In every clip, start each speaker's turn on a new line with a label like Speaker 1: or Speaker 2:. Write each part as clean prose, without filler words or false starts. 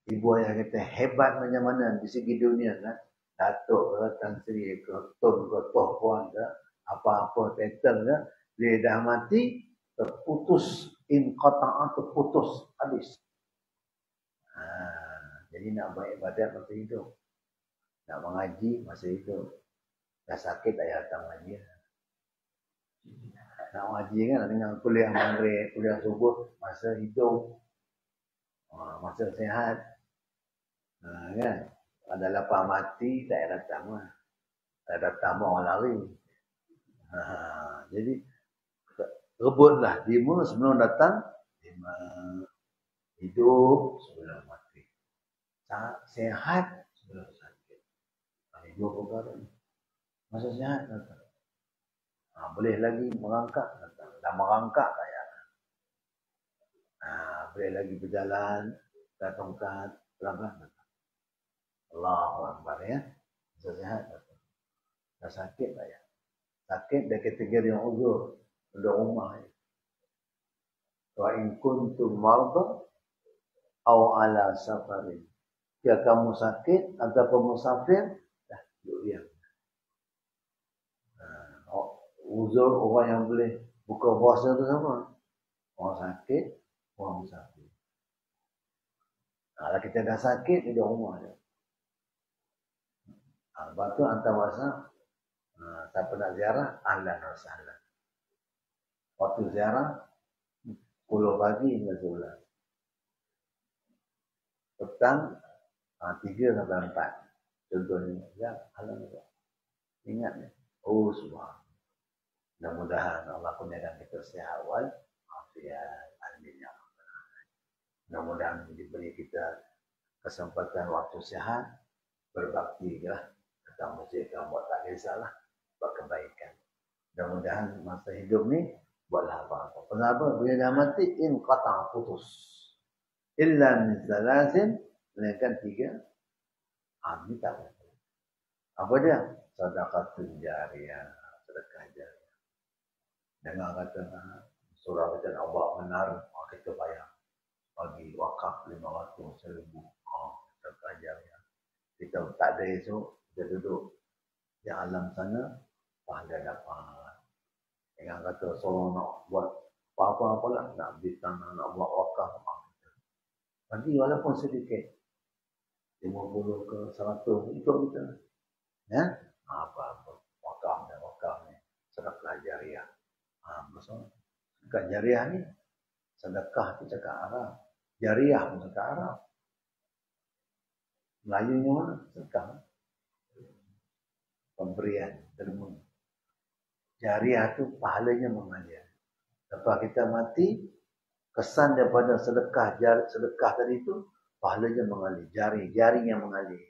Speaker 1: Ibu ayah kita hebat macam mana di segi dunia kan. Datuk ke, Tan Sri ke, Tun ke, Toh Puan ke, apa-apa title ke, dia dah mati, terputus, inqata'a, terputus, habis. Jadi nak baik badan masa hidup. Nak mengaji masa hidup. Dah sakit tak datang mengaji. Nak mengaji kan dengan kuliah maghrib, kuliah subuh, masa hidup. Masa sihat. Kan? Ada lepas mati, tak datang lah. Tak datang orang lari. Jadi, rebutlah 5 sebelum datang, 5 hidup sebelum mati. Sehat sebelum sakit. Ini 2 perkara ni. Masa sihat datang. Boleh lagi merangkak datang. Dah merangkak tak payah. Boleh lagi berjalan, tongkat, pelan-pelan datang. Allahu Akbar ya. Masa sihat datang. Dah sakit tak payah. Sakit dia kategori yang uzur. Duduk rumah je. Wa in kuntum marda aw ala safarin. Jika kamu sakit ataupun musafir, dah duduk diam. Uzur orang yang boleh buka puasa tu sama. Orang sakit, orang musafir. Kalau kita dah sakit, duduk rumah je. Lepas tu hantar WhatsApp. Siapa nak ziarah, ahlan wa sahlan. Waktu ziarah 10 pagi hingga 11. Petang 3 sampai 4. Contohnya, ya, ahlan wa. Ingat ni. Oh, subhanallah. Mudah-mudahan Allah kurniakan kita sihat wal afiat. Amin ya rabbal alamin. Mudah-mudahan diberi kita kesempatan waktu sihat, berbakti lah. Datang masjid kamu buat tak kisahlah, buat kebaikan. Mudah-mudahan masa hidup ni buatlah apa-apa. Kenapa? Bila dah mati, inqata' putus. Illa min salasin, melainkan 3. Ini tak apa. Apa dia? Sedekahun jariyah, sedekah jariyah. Dengar kata surah kita nak buat benar, kita bayar. Bagi wakaf 500, 1000. Sedekah jariyah. Kita tak ada esok, kita duduk di alam sana, pahala dapat. Yang kata seorang nak buat apa-apa lah, nak beli tanah, nak buat wakaf. Bagi walaupun sedikit. 50 ke 100, ikut kita. Ya? Apa-apa. Wakaf ni. Sedekah jariyah. Maksudnya, sedekah jariyah ni, sedekah tu cakap Arab. Jariyah pun cakap Arab. Melayunya mana? Sedekah. Pemberian, derma. Jariyah tu pahalanya mengalir. Lepas kita mati, kesan daripada sedekah tadi tu, pahalanya mengalir. Jari yang mengalir.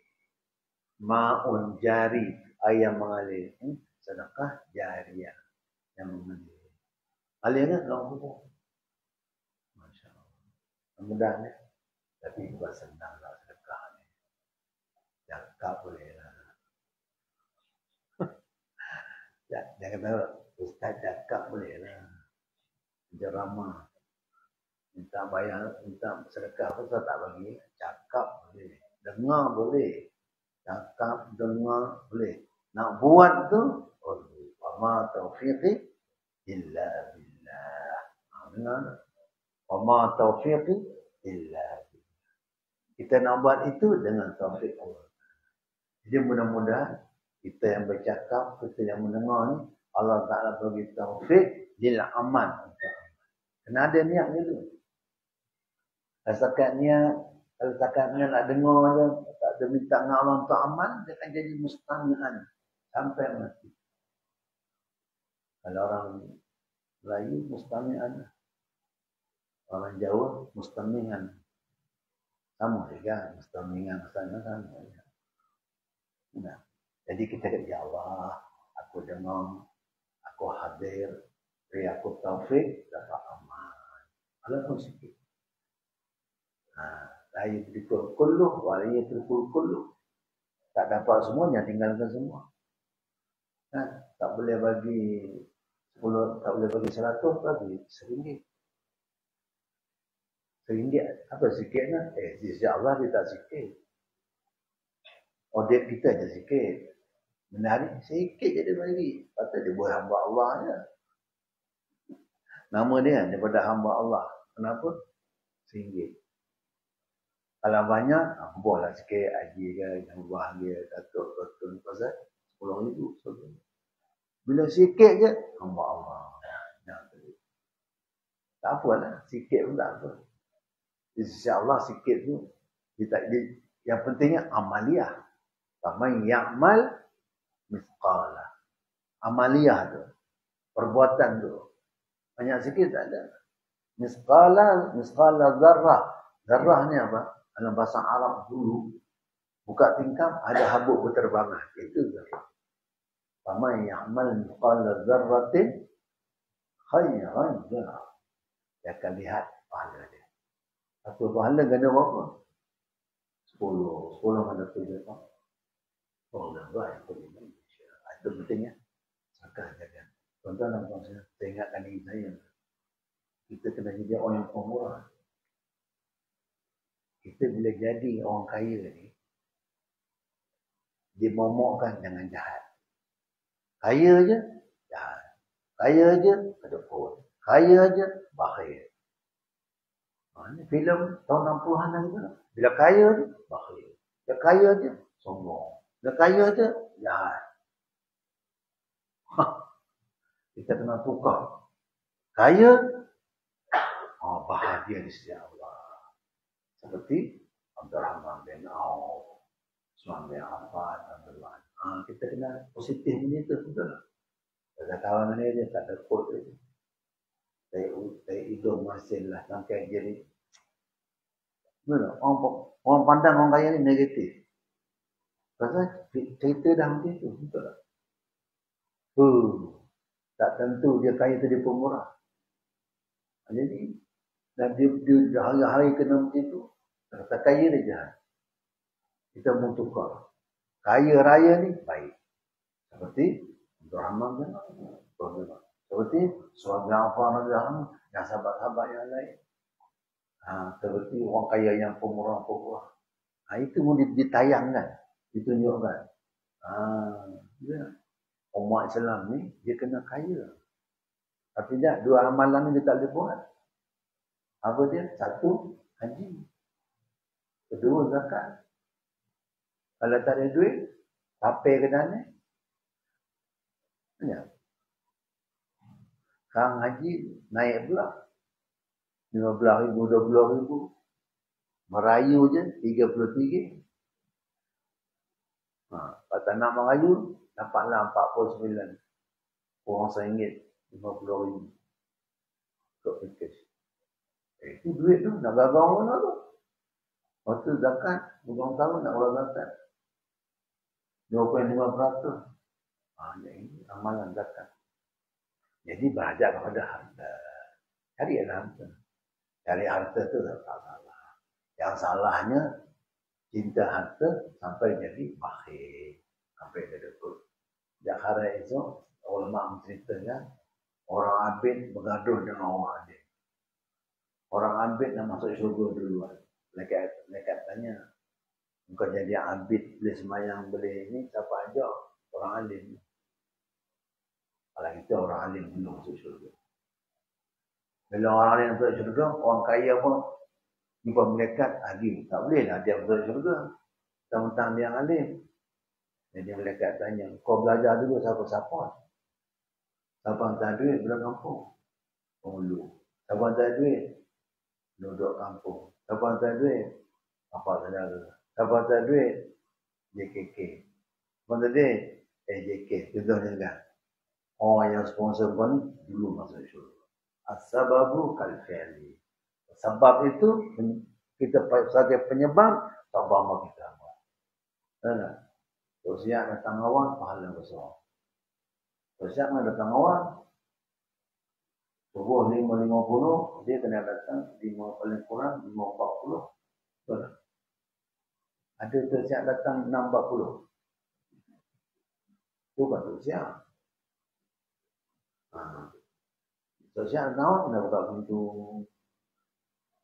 Speaker 1: Ma'un jari, air yang mengalir. Sedekah jariyah yang mengalir. Alir kan dalam kubur. Masya Allah. Mudah ni. Tapi bukan senang lah sedekah ni. Cakap boleh lah. Jangan kata, Ustaz cakap boleh lah. Ceramah. Minta bayar, minta sedekah pun saya tak bagi. Cakap boleh. Dengar boleh. Cakap, dengar boleh. Nak buat tu, wa ma taufiqi illa billah. Dengar. Wa ma taufiqi illa billah. Kita nak buat itu dengan taufik Allah. Jadi mudah-mudahan kita yang bercakap, kita yang mendengar ni, Allah Ta'ala bagi taufik lil amal. Kena ada niat dulu. Kalau setakat niat nak dengar je, tak ada minta dengan Allah untuk amal, dia akan jadi mustami'an sampai mati. Kalau orang Melayu, mustami'an. Orang Jawa, mustami'an. Sama juga, mustami'an sana sama. Nah, jadi kita kata, ya Allah, aku dengar, aku hadir, beri aku taufik, dapat amal. Walaupun sikit. La yudrikul kulluh wa la yudrikul kulluh. Tak dapat semua, jangan tinggalkan semua. Tak boleh bagi 10, tak boleh bagi 100, bagi RM1. RM1. Apa sikitnya? Sisi Allah dia tak sikit. Audit kita je sikit. Menarik sikit je dia bagi. Patut dia buat hamba Allah je. Nama dia daripada hamba Allah. Kenapa? RM1. Kalau banyak, buahlah sikit haji ke, yang bahagia, datuk, rotun, pasal RM10,000. Bila sikit je, hamba Allah. Tak apalah, sikit pun tak apa. Di sisi Allah sikit tu, yang pentingnya amaliyah. Faman ya'mal mithqala. Amaliyah tu, perbuatan tu. Banyak sikit tak ada. Mithqala zarrah. Zarrah ni apa? Dalam bahasa Arab dulu, buka tingkap, ada habuk berterbangan. Itu zarrah. Faman ya'mal mithqala zarratin khairan yarah. Dia akan lihat pahala dia. Satu pahala ganda berapa? 10. 10 mana tu dia tahu. Oh, dah baik. Itu pentingnya. Sakah jaga. Tuan-tuan dan puan saya ingatkan diri saya. Kita kena jadi orang yang pemurah. Kita bila jadi orang kaya ni, dimomokkan dengan jahat. Kaya je, jahat. Kaya je, kedekut. Kaya je, bakhil. Ini filem tahun 60-an itu. Bila kaya je, bakhil. Bila kaya je, sombong. Bila kaya je, jahat. Kita kena tukar. Kaya, bahagia di sisi Allah. Seperti Abdul Rahman bin Auf, Usman bin Affan, Abdul Rahman. Kita kena positif ni tu betul. Ada kawan ni dia tak ada kod dia. Saya hidup masih lah sampai jadi. Betul. Orang pandang orang kaya ni negatif. Pasal cerita dah macam tu. Betul tak? Tak tentu dia kaya tu dia pemurah. Jadi, dan dia hari-hari kena macam tu. Kata kaya dia jahat. Kita mau tukar. Kaya raya ni baik. Seperti Abdul Rahman kan? Seperti Suhaib Affan dan sahabat-sahabat yang lain. Seperti orang kaya yang pemurah-pemurah. Itu mau ditayangkan, ditunjukkan. Ya. Umat Islam ni, dia kena kaya. Tapi tak, dua amalan ni dia tak boleh buat. Apa dia? Satu, haji. Kedua, zakat. Kalau tak ada duit, tapai ke dana. Ya. Sekarang haji naik pula. 15,000, 20,000. Merayu je, 33. Kata nak merayu, dapatlah 49. Orang RM1, 50,000. Untuk package. Itu duit tu, nak gagal mana tu? Waktu zakat, bukan tahu nak keluar zakat. 2.5%. Ini amalan zakat. Jadi belajar kepada harta. Carilah harta. Cari harta tu tak salah. Yang salahnya, cinta harta sampai jadi bakhil. Sampai jadi dekut. Jakarta itu, ulama menceritakan, orang abid bergaduh dengan orang adil. Orang abid nak masuk syurga duluan. Mereka tanya, kau jadi abid, boleh semayang, boleh ini, siapa ajak? Orang alim. Kalau kita orang alim belum masuk syurga. Bila orang alim masuk syurga, orang kaya pun jumpa malaikat, tak boleh lah dia masuk syurga. Tentang dia yang alim. Jadi malaikat tanya, kau belajar dulu siapa-siapa? Siapa yang tak duit, belah kampung. Penghulu. Siapa yang tak duit? Duduk kampung. Siapa yang tak duit? Apa saudara. Siapa yang tak duit? JKK. Siapa yang tak duit? JK. Contohnya kan. Orang yang sponsor pun dulu masuk syurga. As-sababu kal-fi'li. Sebab itu, kita sebagai penyebab, sabar kita buat. Kalau siap datang awal, pahala besar. Kalau siap datang awal, subuh 5.50, dia kena datang 5 paling kurang 5.40. Betul. Ada tersiap datang 6.40. Itu patut siap. Tersiap datang awal, kena buka pintu.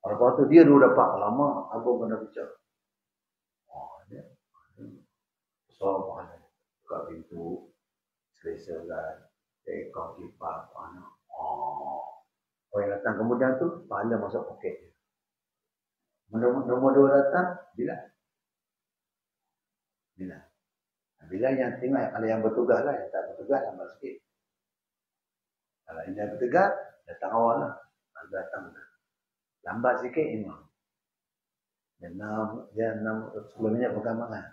Speaker 1: Lepas tu dia dulu dapat lama, abang kena bicara. Oh, dia. So, mana? Buka pintu, selesa kan. Kau kipas, mana? Oh. Orang yang datang kemudian tu, pahala masuk poket dia. Nombor 2 datang, bila? Bila yang tengok, kalau yang bertugas lah, yang tak bertugas, lambat sikit. Kalau yang bertugas, datang awal lah. Datang. Lambat sikit, imam. Dia 10 minit perkembangan.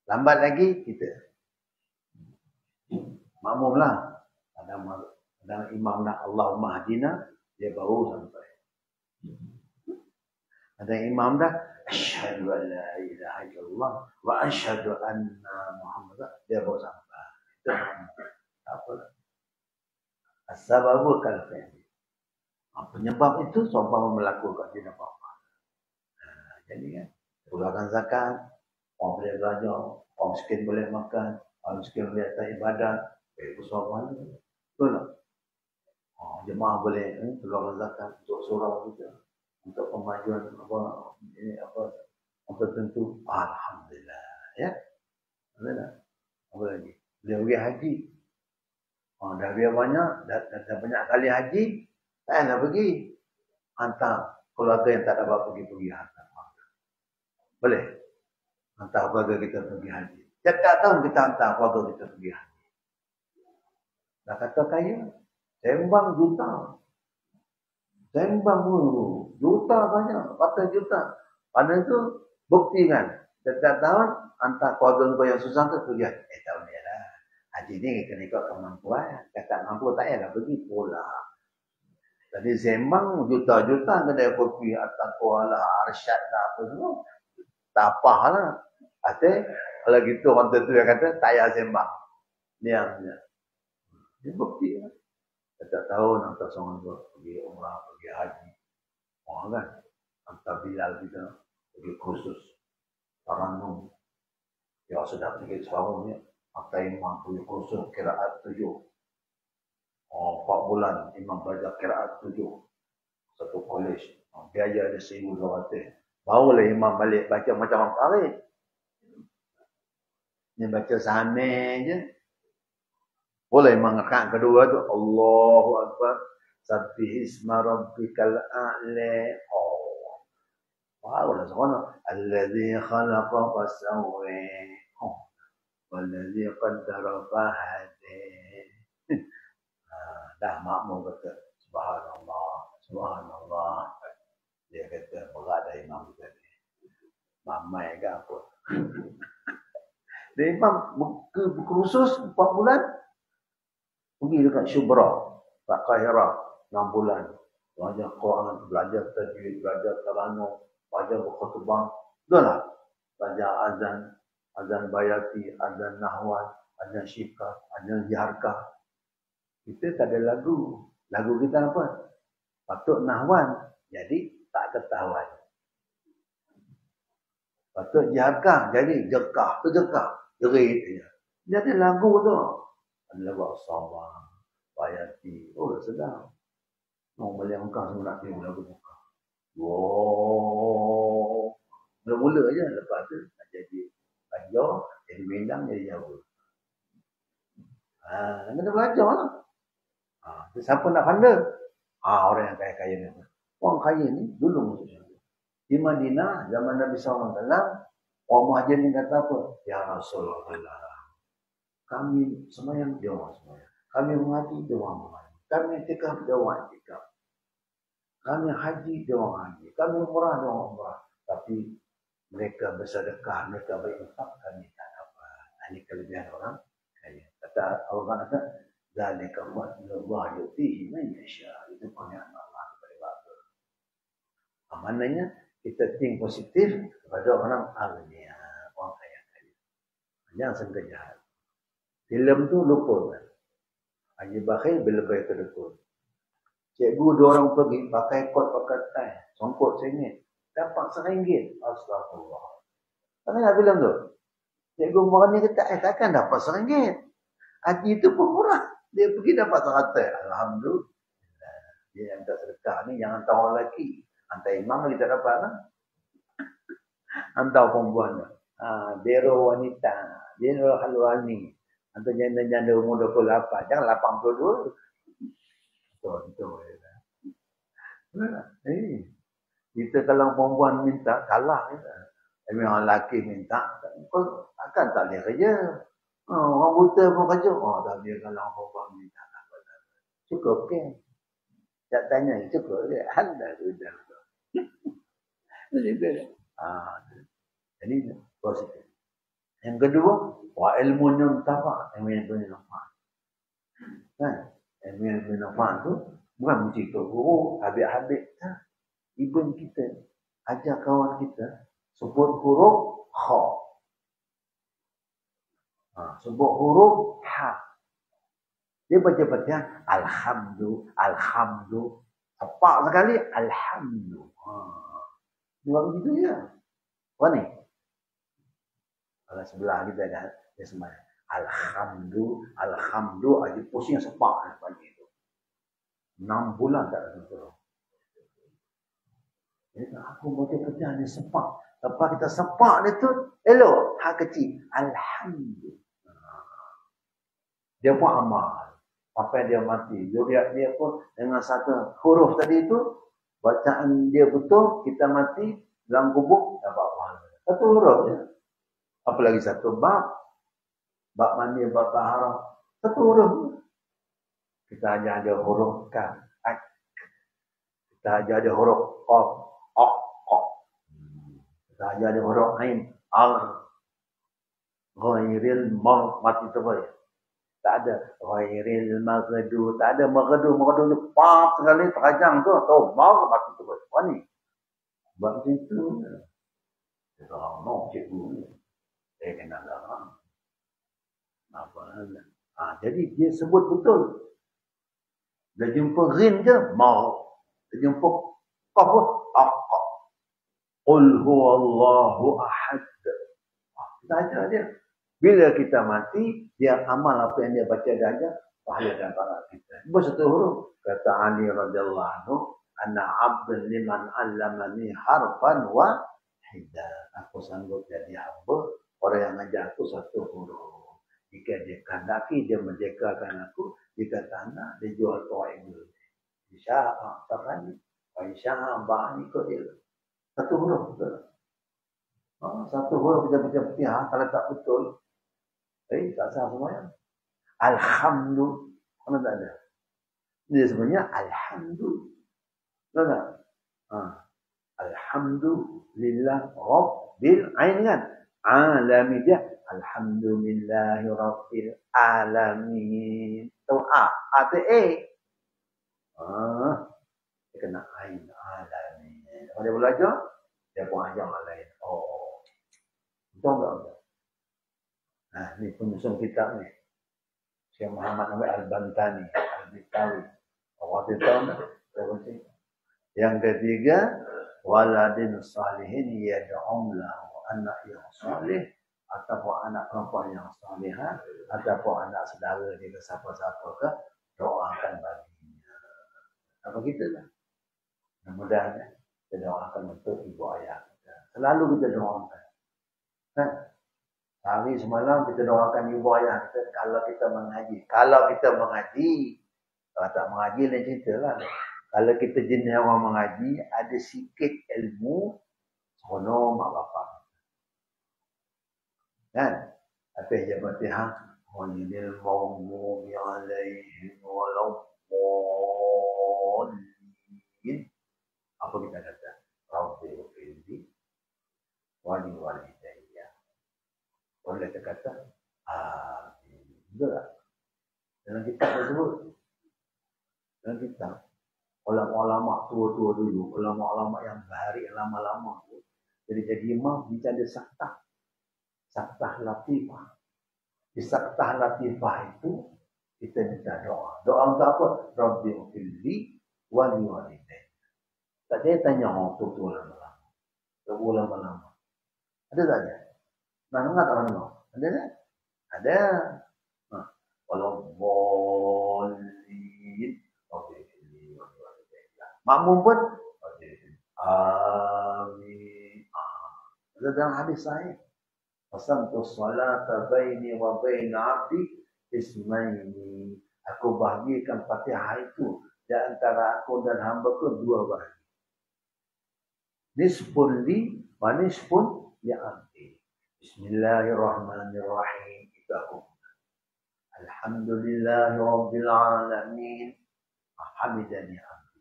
Speaker 1: Lambat lagi, kita. Makmum lah. Kadang imam nak Allahumma hadina, dia baru sampai. Ada imam dah, asyhadu an la ilaha illallah wa asyhadu anna Muhammadan, dia baru sampai. Itu apa? As-sababu kal fi'li. Penyebab itu seumpama melakukan tidak apa-apa. Jadi kan, keluarkan zakat, orang boleh belajar, orang miskin boleh makan, orang miskin boleh atas ibadat, bersama mana? Betul tak? Jemaah boleh keluarkan zakat untuk surau kita, untuk pemajuan apa tertentu. Alhamdulillah, ya. Alhamdulillah. Apa lagi? Dia pergi haji. Dah biar banyak, dah banyak kali haji, tak nak pergi. Hantar keluarga yang tak dapat pergi hantar. Boleh? Hantar keluarga kita pergi haji. Setiap tahun kita hantar keluarga kita pergi haji. Dah kata kaya, sembang juta. Sembang juta banyak, 4 juta. Pada itu bukti kan. Setiap tahun hantar keluarga yang susah tu pergi haji. Tahun ni lah. Haji ni kena ikut kemampuan. Kakak mampu tak payahlah pergi pula. Jadi sembang juta-juta kedai kopi atas kuala arsyad lah apa semua. Tak apa lah. Kalau gitu orang tentu yang kata tak payah sembang. Niamnya. Ini bukti lah. Setiap tahun hantar seorang dua pergi umrah, pergi haji. Kan? Hantar Bilal kita pergi kursus Taranum. Ya sudah pergi seorang ni. Hantar imam pergi kursus kiraat 7. 4 bulan imam belajar kiraat 7. Satu kolej. Biaya ada 1,200. Barulah imam balik baca macam orang Farid. Ni baca Samir je. Boleh imam rakaat kedua tu Allahu Akbar. Sabbih isma rabbikal a'la. Barulah seronok. Alladzi khalaqa fasawwa. Walladzi qaddara fahada. Dah makmum kata subhanallah, subhanallah. Dia kata berat dah imam kita ni. Mamai ke apa. Dia imam berkursus 4 bulan. Pergi dekat Syubra, Pak Kahirah, 6 bulan. Belajar Quran, belajar tajwid, belajar taranum, belajar berkhutbah. Betul tak? Belajar azan bayati, azan nahwan, azan syifah, azan ziharkah. Kita tak ada lagu. Lagu kita apa? Patut nahwan. Jadi tak ketahuan. Patut ziharkah. Jadi jekah. Tu jekah. Jerit dia. Dia ada lagu tu. Ada lagu As-Sabah, Bayati. Oh, sedang. Orang Melayu Mekah semua nak tengok lagu Mekah. Wow. Mula-mula je. Lepas tu nak jadi belajar, jadi Minang, jadi Jawa. Kena belajar lah. Siapa nak pandai? Orang yang kaya-kaya ni. Orang kaya ni dulu masuk syurga. Di Madinah, zaman Nabi SAW, orang Muhajirin kata apa? Ya Rasulullah. Kami semayang, dia orang semayang. Kami mengaji, dia orang mengaji. Kami itikaf, dia orang itikaf. Kami haji, dia orang haji. Kami umrah, dia orang umrah. Tapi mereka bersedekah, mereka berinfak, kami tak dapat. Ini kelebihan orang kaya. Kata Allah kata, zalika fadlullah yu'tihi man yasha. Itu pernyataan Allah kepada bapa. Maknanya kita think positif kepada orang agniya, orang kaya-kaya. Jangan sangka jahat. Filem tu lupa kan. Haji Bakhil bila bayar kedekut. Cikgu 2 orang pergi pakai kot pakai tie, songkot RM1. Dapat RM1. Astagfirullah. Apa nak bilang tu? Cikgu berani kata, takkan dapat RM1. Haji itu pun murah. Dia pergi dapat 100. Alhamdulillah. Dia yang tak sedekah ni jangan tahu orang lelaki. Hantar imam lagi tak dapat lah. Hantar perempuan. Dero wanita. Dero haluani. Hantar janda-janda umur 28. Jangan 82. Betul. Kita kalau perempuan minta, kalah kita. Memang lelaki minta, kau akan tak boleh kerja. Orang buta pun kerja. Tak boleh kalau perempuan minta. Cukup ke? Tak tanya, cukup ke? Anda sudah. Jadi, positif. Yang kedua, wa ilmu nuntafa. Ilmu nuntafa. Ilmu nuntafa tu, bukan mesti tu guru, habis-habis. Even kita, ajar kawan kita, sebut huruf kha. Sebut huruf ha. Dia baca-baca alhamdu. Tepat sekali, alhamdu. Dua begitu je. Apa ni? Kalau sebelah kita kan, dia semuanya. Alhamdu. Ada pusing sepak. Pagi itu. 6 bulan tak ada turun. Aku baca kerja ni sepak. Lepas kita sepak ni tu, elok. Hak kecil. Alhamdu. Dia pun amal. Sampai dia mati. Dia pun dengan satu huruf tadi itu, bacaan dia betul, kita mati, dalam kubur, dapat pahala. Satu huruf je. Apalagi satu bab. Bab mandi, bab taharah. Satu huruf. Kita ajar ada huruf ka. Kita ajar ada huruf qaf. Kita ajar ada huruf ain. Ghairil mati tu boleh. Tak ada ghairil maghdu, tak ada maghdu ni pap sekali terajang tu atau mau mati tu boleh. Apa ni? Buat macam tu. Kalau mau cikgu ni, saya kena larang. Jadi dia sebut betul. Dia jumpa rin je, mau. Dia jumpa qaf, aqqa. Qul huwallahu ahad. Kita ajar dia. Bila kita mati, dia amal apa yang dia baca dan ajar, pahala dan pahala kita. Itu satu huruf. Kata Ali radhiyallahu anhu, ana abdun liman allamani harfan wahidah. Aku sanggup jadi hamba orang yang ajar aku satu huruf. Jika dia kehendaki, dia merdekakan aku. Jika tak nak, dia jual tuai dulu. InsyaAllah, tak lagi. InsyaAllah, bahan ikut dia. Satu huruf betul. Satu huruf kita baca Fatihah, kalau tak betul, tak sah semuanya. Alhamdulillah. Mana tak ada? Dia sebenarnya Alhamdulillah. Alhamdulillah Rabbil Ain kan? Alamin dia. Alhamdulillahi Rabbil Alamin. Tahu A tu A. Dia kena Ain Alamin. Kalau dia belajar, dia pun ajar orang lain. Betul tak? Ni penyusun kitab ni. Syekh Muhammad Al-Bantani, Al-Bitawi. Waktu itu, yang ketiga, waladin salihin yad'um lahu, anak yang salih ataupun anak perempuan yang salihah ataupun anak saudara dia ke siapa-siapa ke, doakan baginya. Apa kita lah. Mudah-mudahan kita doakan untuk ibu ayah kita. Selalu kita doakan. Hari semalam kita doakan ibu ayah kita kalau kita mengaji. Kalau tak mengaji lain cerita lah. Kalau kita jenis orang mengaji, ada sikit ilmu, seronok mak bapak. Kan? Atas Al-Fatihah, Ghairil maghdubi alaihim waladdallin. Apa kita kata? Rabbi ighfirli wa li walidayya. Boleh kita kata, betul tak? Dalam kitab tersebut. Dalam kitab. Ulama-ulama tua-tua dulu. Ulama-ulama yang bahari lama-lama tu. Jadi imam, dia ada saktah. Saktah latifah. Di saktah latifah itu, kita minta doa. Doa untuk apa? Rabbi ighfirli wa li walidayya. Tak saya tanya orang tua-tua lama-lama. Tua lama-lama. Ada tak ada? Nah, enggak tahu mana. Ada tak? Ada. Walau boleh. Makmum pun Amin. Dalam hadis sahih. Qasamtu salata baini wa baina abdi ismaini. Aku bahagikan Fatihah itu di antara aku dan hamba-Ku dua bahagi. Nisfun li wa nisfun li abdi. Bismillahirrahmanirrahim. Itu aku. Alhamdulillahi rabbil alamin. Hamidani abdi.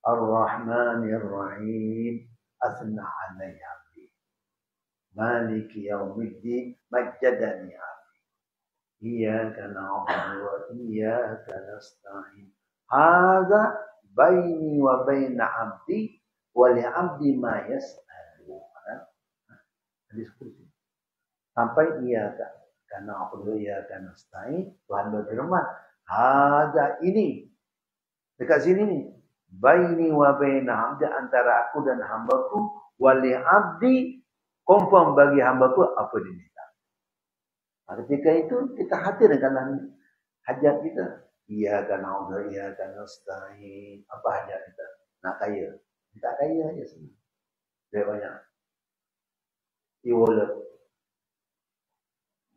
Speaker 1: Ar-Rahmanir-Rahim. Asna alayya abdi. Maliki yaumiddin. Majjadani abdi. Iyyaka na'budu wa iyyaka nasta'in. Hadza baini wa baina abdi wa li abdi ma yas'alu. Hadis qudsi. Sampai iyyaka na'budu wa iyyaka nasta'in. Tuhan berfirman, hadza ini. Dekat sini nih. Baini wa baina abdi, antara aku dan hamba-Ku, wa li abdi, confirm bagi hamba-Ku apa diminta. Ketika itu kita hadir dalam hajat kita. Iyyaka na'budu wa iyyaka nasta'in. Apa hajat kita? Nak kaya. Minta kaya aja semua. Dia banyak. E-wallet.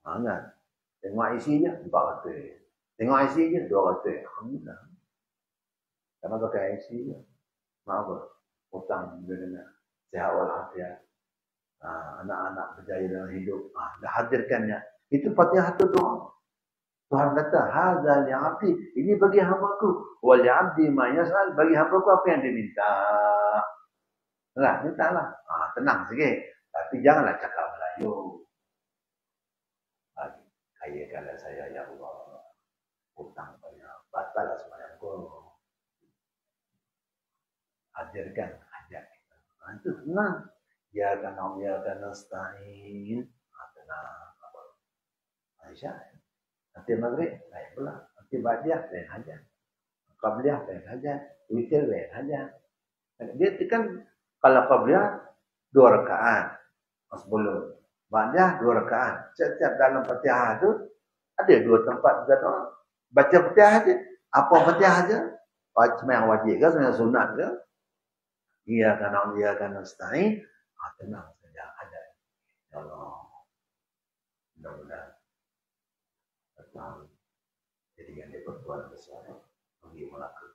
Speaker 1: Kan? Tengok IC je 400. Tengok IC je 200. Alhamdulillah. Karena pakai IC je. Maaf apa? Hutang dengan sehat walafiat. Anak-anak berjaya dalam hidup. Dah hadirkannya. Itu Fatihah itu doa. Tuhan kata, hadza li abdi, ini bagi hamba-Ku. Wa li abdi ma yas'al, bagi hamba-Ku apa yang diminta. Lah, mintalah. Tenang sikit. Tapi janganlah cakap Melayu. Kayakanlah saya ya Allah. Hutang banyak. Batallah sembahyangku. Hadirkan hajat kita. Itu tenang. Ya kana ya kana nasta'in. Tenang. Aisyah. Nanti maghrib lain pula. Nanti ba'diyah lain hajat. Qabliyah lain hajat. Witir lain hajat. Dia kan kalau qabliyah 2 rakaat. Sebelum ba'diyah 2 rakaat. Setiap dalam Fatihah itu ada 2 tempat berdoa. Baca Fatihah aja. Apa Fatihah aja? Sembahyang wajib ke, sembahyang sunat ke? Iyyaka na'budu wa iyyaka nasta'in. Tenang saja ada. Ya Allah. Mudah-mudahan jadi yang diperbuat besar bagi Melaka.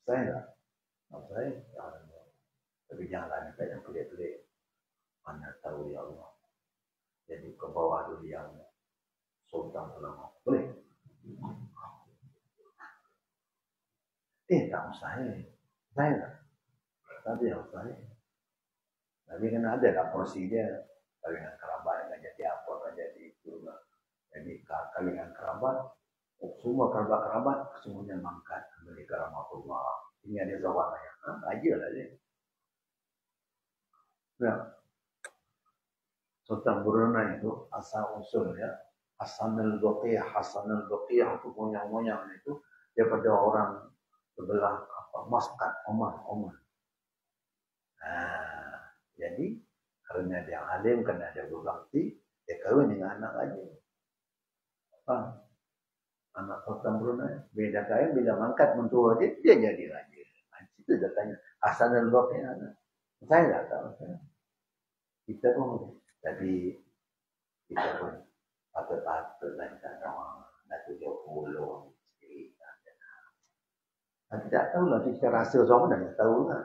Speaker 1: Saya tapi janganlah minta yang pelik-pelik. Mana tahu ya Allah. Jadi ke bawah dulu yang sultan ulama. Boleh? Tak usah saya tak. Tapi yang saya. Tapi kan ada lah porsi dia. Kalingan kerabat yang jadi apa, kan jadi itu. Jadi kalingan kerabat, semua kerabat-kerabat semuanya mangkat kembali ke rahmatullah. Ini ada zawannya. Aja lah dia. Nah, Sultan Brunei itu asal usulnya Hasanul Baqiyah itu monyang-monyang itu daripada orang sebelah Maskat, Oman. Jadi karena dia alim, karena dia berbakti, dia kahwin dengan anak aja. Anak Sultan Brunei. Beda kain, bila mangkat mentua dia jadi raja. Itu dia tanya, Hasanul Baqiyah. Saya tak tahu. Kita pun, tapi kita pun patut-patut lah kita orang nak 70 sikit. Kita tak tahu lah, kita rasa sama dah tahu lah.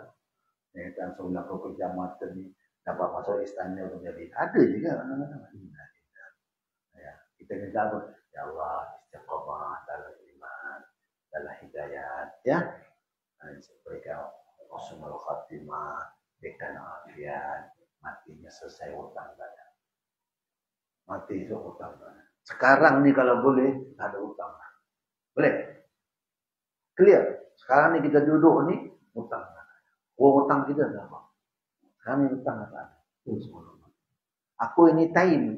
Speaker 1: Dan sebelah kejamatan ni dapat masuk istana menjadi ada juga kita minta apa? Ya Allah, istiqamah dalam iman, dalam hidayat, ya. Berikan husnul khatimah, berikan afiat, matinya selesai hutang banyak. Mati itu hutang banyak. Sekarang ni kalau boleh ada hutang. Boleh? Clear? Sekarang ni kita duduk ni hutang. Hutang kita apa? Kami hutang apa? Aku anytime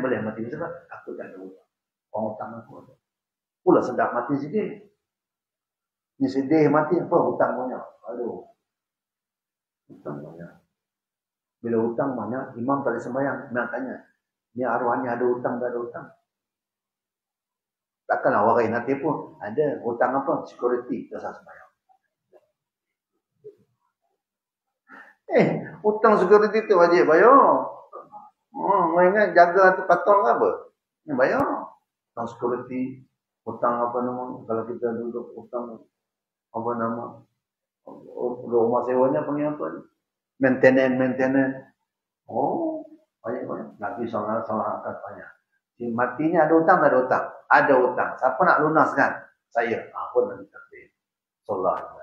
Speaker 1: boleh mati. Sebab aku tak ada hutang. Orang hutang aku ada. Pula sedap mati sikit. Ni sedih mati apa? Hutang banyak. Aduh. Hutang banyak. Bila hutang banyak, imam tak ada sembahyang. Nak tanya. Ni arwahnya ada hutang, tak ada hutang. Takkanlah warai nanti pun ada hutang apa? Security. Tak usah sembahyang. Hutang security tu wajib bayar. Kau ingat jaga tu patong ke apa? Bayar. Hutang security, hutang apa nama, kalau kita duduk hutang apa nama, rumah sewanya panggil apa ni? Maintenance. Banyak. Nabi SAW katanya. Si matinya ada hutang, tak ada hutang? Ada hutang. Siapa nak lunaskan? Saya. Pun Nabi takdir. Sallallahu.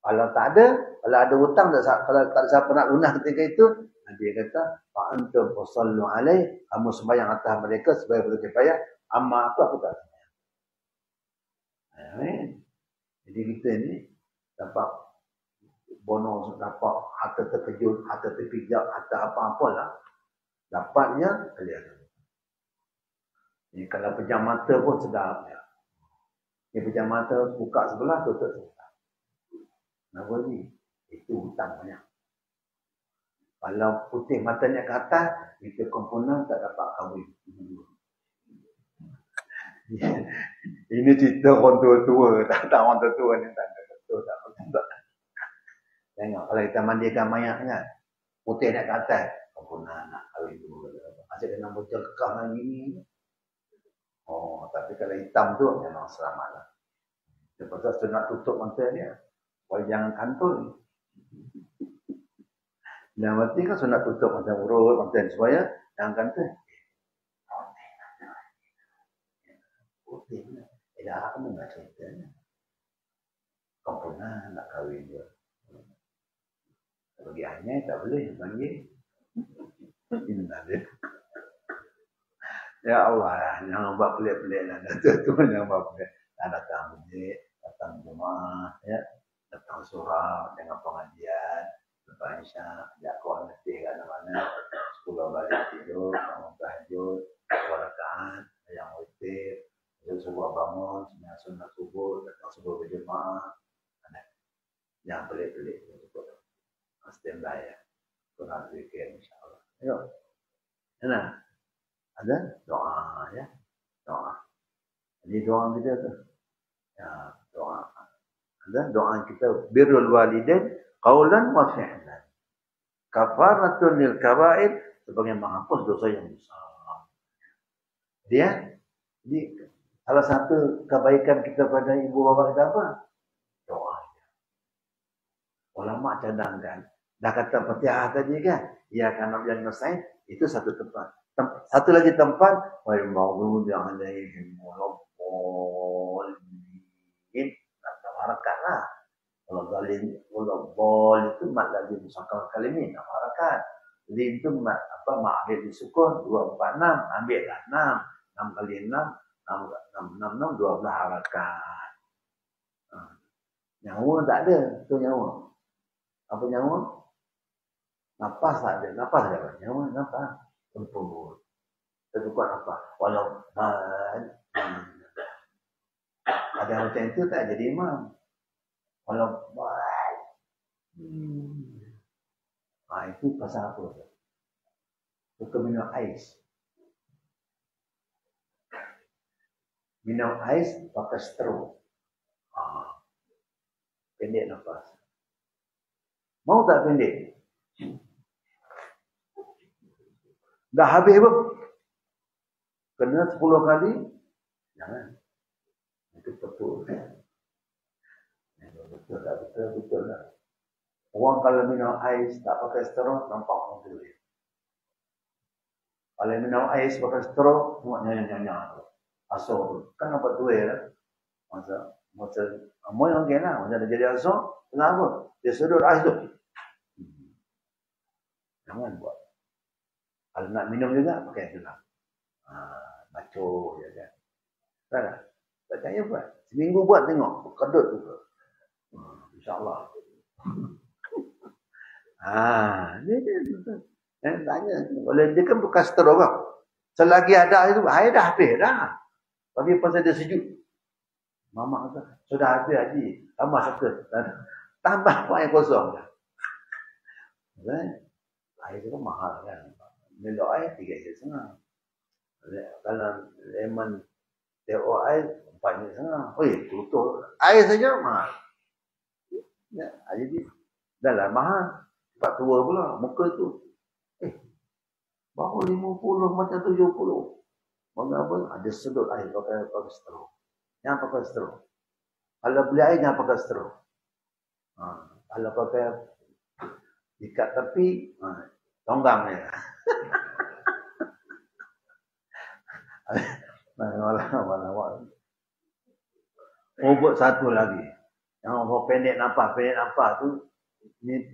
Speaker 1: Kalau tak ada, kalau ada hutang, kalau tak ada siapa nak lunas ketika itu, Nabi kata, fa'antum fasallu alaih, kamu sembahyang atas mereka sebagai fardu kifayah, amma aku tak sembahyang. Jadi kita ni dapat bonus, dapat harta terkejut, harta terpijak, harta apa-apalah. Dapatnya kelihatan. Ni kalau pejam mata pun sedap. Ni pejam mata buka sebelah, tutup sebelah. Kenapa ni? Itu hutang banyak. Kalau putih matanya ke atas, kita komponen tak dapat kahwin. Ini cerita orang tua-tua. Tak orang tua-tua ni tak ada. Tak. Tengok, kalau kita mandikan mayat kan, putih nak ke atas, komponen nak kahwin dulu. Asyik kena bocor kekah dengan gini. Tapi kalau hitam tu memang selamatlah. Lepas tu nak tutup mata dia. Wah, jangan kantul. Dan berarti kan sunat tutup mata urut, mata supaya jangan kantul. Putih. Dah kamu nak cerita. Kau pernah nak kahwin dia. Bagi hanya tak boleh panggil. Ya Allah, jangan buat pelik-pelik lah. Tu jangan buat pelik. Datang masjid, datang jemaah, ya. Datang surau, dengan pengajian, lepas Isyak, ajak kawan letih kat mana-mana, 10 balik tidur, bangun tahajud, 2 rakaat, yang witir, subuh bangun, sembahyang sunat subuh, datang subuh berjemaah. Jangan pelik-pelik. Standby ya. Kurang fikir insya-Allah. Ayo. Nah, ada doa ya. Doa. Ini doa kita tu. Ya, doa. Ada doa kita birrul walidain qaulan wa fi'lan. Kafaratun lil kaba'ir, sebagai menghapus dosa yang besar. Dia ini salah satu kebaikan kita pada ibu bapa kita apa? Doa. Ulama cadangkan, dah kata Fatihah tadi kan, ya kana yang nasihat itu satu tempat. Satu lagi tempat, wal maghdubi alaihim waladdallin. Harakatlah. Kalau zalim, kalau bol itu mat lagi musakal kalimin, harakat. Lim itu mat apa ma'rif disukun 246, ambillah 6 kali 6 12 harakat. Nyawa tak ada, tu nyawa. Apa nyawa? Nafas tak ada, nafas ada apa? Nyawa nafas. Tempur. Terbuka nafas. Walau ada macam itu tak jadi imam. Walau itu pasal apa? Suka minum ais. Minum ais pakai straw. Pendek nafas. Mau tak pendek? Dah habis apa? Kena 10 kali? Jangan. Itu betul. Betul lah. Orang kalau minum ais tak pakai straw, nampak orang tu. Kalau minum ais pakai straw, semua nyanyi-nyanyi. Asal kan nampak tu lah. Masa amoy orang kena, masa dah jadi asal, kenapa? Dia sedut ais tu. Jangan buat. Kalau nak minum juga, pakai gelang. Baco je kan. Tak lah. Tak percaya buat. Seminggu buat tengok. Kedut juga. InsyaAllah. Dia tanya. Kalau dia kan bukan straw kan. Selagi ada itu, air dah habis dah. Tapi pasal dia sejuk. Mama kata, sudah habis Haji. Tambah satu. Tambah air kosong. Air itu kan mahal kan. Milo air 3.5. Kalau lemon teo air 4.5. Tutup. Air saja mahal. Ya, jadi dah lah mahal. Sebab tua pula muka tu. Baru 50 macam 70. Mengapa? Ada sedut air pakai straw. Jangan pakai straw. Kalau beli air jangan pakai straw. Kalau pakai ikat tepi, tonggang dia. Buat satu lagi. Yang orang pendek nampak tu, ni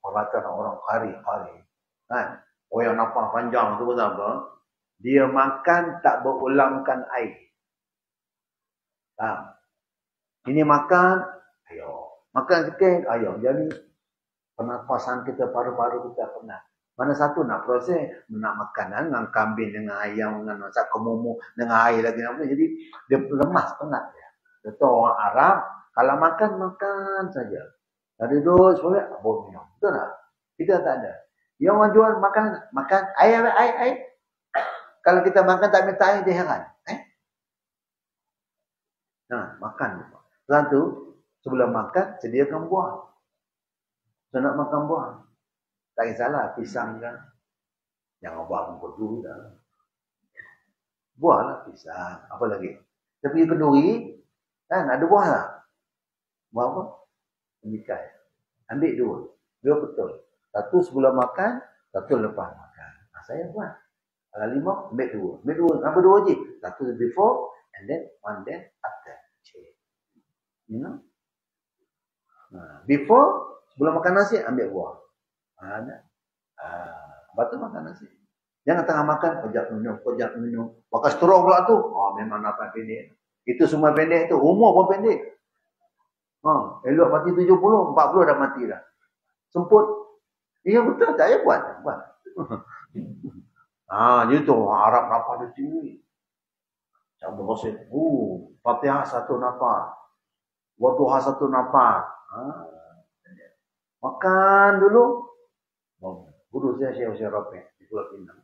Speaker 1: perhatian orang kari. Kan? Orang yang nampak panjang tu pun apa? Dia makan tak berulangkan air. Ini makan, ayo. Makan sikit, ayo. Jadi pernafasan kita, paru-paru kita penat. Mana satu nak proses, nak makanan dengan kambing, dengan ayam, dengan masak kemumu, dengan air lagi. Jadi dia lemas, penat dia. Betul orang Arab, kalau makan saja. Ada dos, boleh, boleh minum. Betul tak? Kita tak ada. Yang orang jual makan air. Kalau kita makan tak minta air, dia heran. Makan. Setelah tu, sebelum makan, sediakan buah. So nak makan buah. Tak kisahlah, pisang kan. Jangan buah pun perlu dah. Buah lah, pisang. Apa lagi? Kita pergi kenduri, kan ada buah lah. Buah apa? Pemikai. Ambil dua betul. Satu sebelum makan, satu lepas makan. Saya buat. Kalau 5, ambil 2. Ambil 2. Kenapa 2 je? Satu before, and then one then after. You know? Before, sebelum makan nasi, ambil buah. Lepas tu makan nasi. Jangan tengah makan, kejap minum. Pakai straw pula tu. Memang nafas pendek. Itu semua pendek tu. Umur pun pendek. Elok mati 70, 40 dah mati dah. Semput. Ya betul, tak payah buat. Dia tu orang Arab nafas dia tinggi. Macam berkosip. Fatihah satu nafas. Wadduha satu nafas. Makan dulu. Guru saya Syekh Rafi di Pulau Pinang.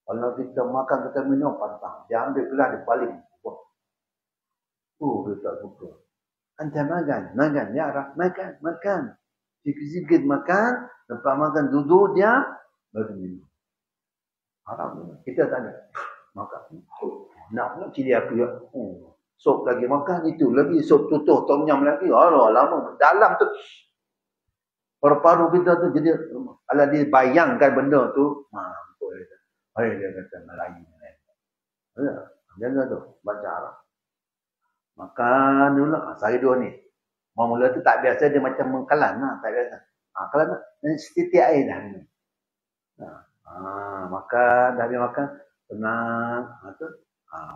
Speaker 1: Kalau kita makan, kita minum, pantang. Dia ambil gelas, dia baling. Dia tak suka. Anda makan. Ya Arab, makan. Sikit-sikit makan. Lepas makan, duduk dia, baru minum. Arab kita tak ada. Makan. Nak cili api. Sop lagi makan, itu lagi. Sop tutuh, tom yum lagi. Lama. Dalam tu. Paru-paru kita tu jadi, kalau dia bayangkan benda tu, dia kata Melayu. Jangan tu, baca Arab. Makan dulu. Saya dua ni. Mula tu tak biasa, dia macam mengkalan. Tak biasa. Kalau nak, setitik air dah minum. Makan, dah habis makan, tenang.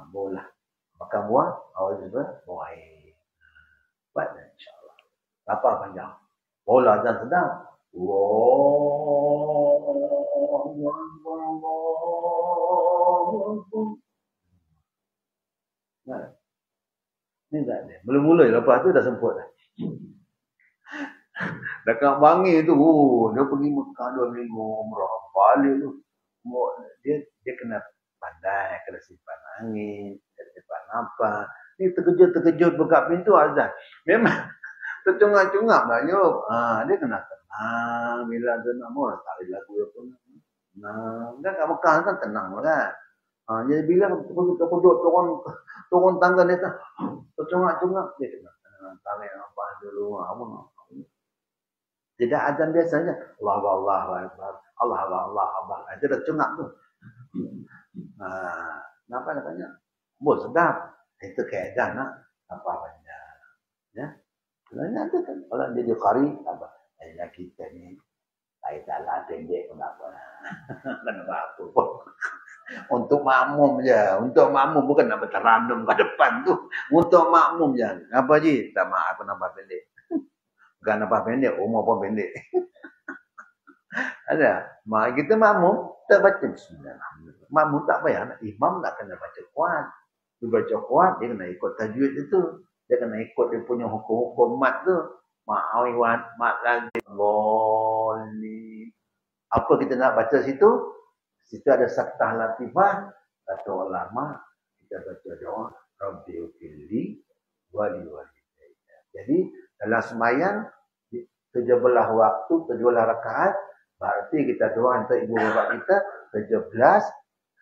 Speaker 1: Boleh. Makan buah, awal juga, buah air. Buat insyaAllah. Lapar panjang. Bola dan sedang. Ni tak ada. Mula-mula lepas tu dah semput dah. Dekat Bangi tu, dia pergi Mekah 2 minggu umrah. Balik tu. Dia kena pandai, kena simpan angin, kena simpan nafas. Ni terkejut buka pintu azan. Memang tercungap-cungap lah Yop. Dia kena tenang. Bila dia nak mau tak ada lagu apa tenang. Kan kat Mekah kan tenang kan. Jadi bila kepuduk turun tangga dia tercungap-cungap, dia kena tenang. Tarik nafas dulu. Tidak azan biasanya Allah Allah. Itu dah cungap tu. Kenapa katanya? Sedap. Itu keadaan nak apa banyak. Ya. Sebenarnya kan kalau dia qari apa? Kita ni tak pendek pun apa. Kenapa pun. Untuk makmum je. Untuk makmum bukan nak berterandum ke depan tu. Untuk makmum je. Apa je? Tak maaf aku nampak pendek. Bukan nampak pendek, umur pun pendek. Ada. Kita makmum tak baca bismillah. Makmum tak payah. Imam tak kena baca kuat. Dia baca kuat, dia kena ikut tajwid itu. Dia kena ikut dia punya hukum-hukum mat tu. Ma'awiwat, mat lagi. Boleh. Apa kita nak baca situ? Situ ada saktah latifah. Kata ulama, kita baca doa. Rabbi ufilli wali. Jadi, dalam sembahyang, 17 waktu, 17 rakaat, berarti kita doa untuk ibu bapa kita 17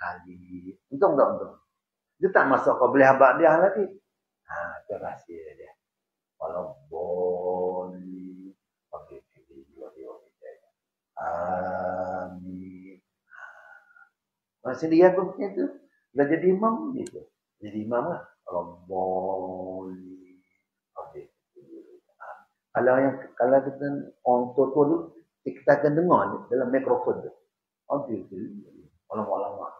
Speaker 1: kali. Untung tak untung? Dia tak masuk ke belah abad dia lagi. Itu rahsia dia. Kalau boleh pakai video. Amin. Masih dia pun macam tu. Dah jadi imam gitu. Jadi imam lah. Kalau boleh pakai video. Kalau kita orang tua tu, kita akan dengar dalam mikrofon tu. Ulama-ulama.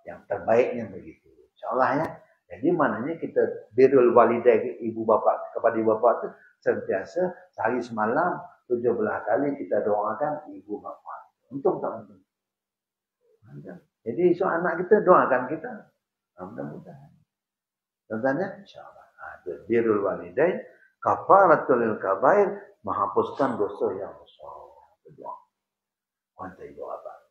Speaker 1: Yang terbaiknya begitu. InsyaAllah ya. Jadi maknanya kita birrul walidain ibu bapa kepada ibu bapa tu sentiasa sehari semalam 17 kali kita doakan ibu bapa. Untung tak untung? Jadi so anak kita doakan kita. Mudah-mudahan. Contohnya insyaAllah. Birrul walidain kafaratul lil kabair, menghapuskan dosa yang besar. Berdoa. Wantai doa apa?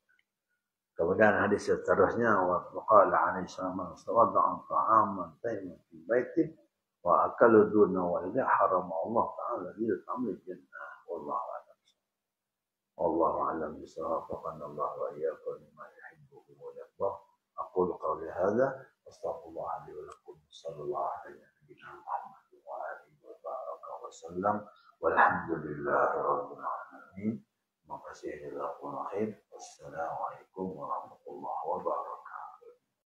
Speaker 1: Kemudian hadis seterusnya wa qala alaihi salam tawadda'a ta'aman tayyiban fi baitin wa akalu duna walida haram Allah taala bil amri jannah wallahu a'lam. Wallahu a'lam bisawab. Allah wa iyyakum lima yuhibbu wa yarda. Aqulu qawli hadha astaghfirullah li wa lakum sallallahu alaihi wa alihi wa baraka wa sallam walhamdulillahi rabbil alamin. Terima kasih. Wassalamualaikum warahmatullahi wabarakatuh.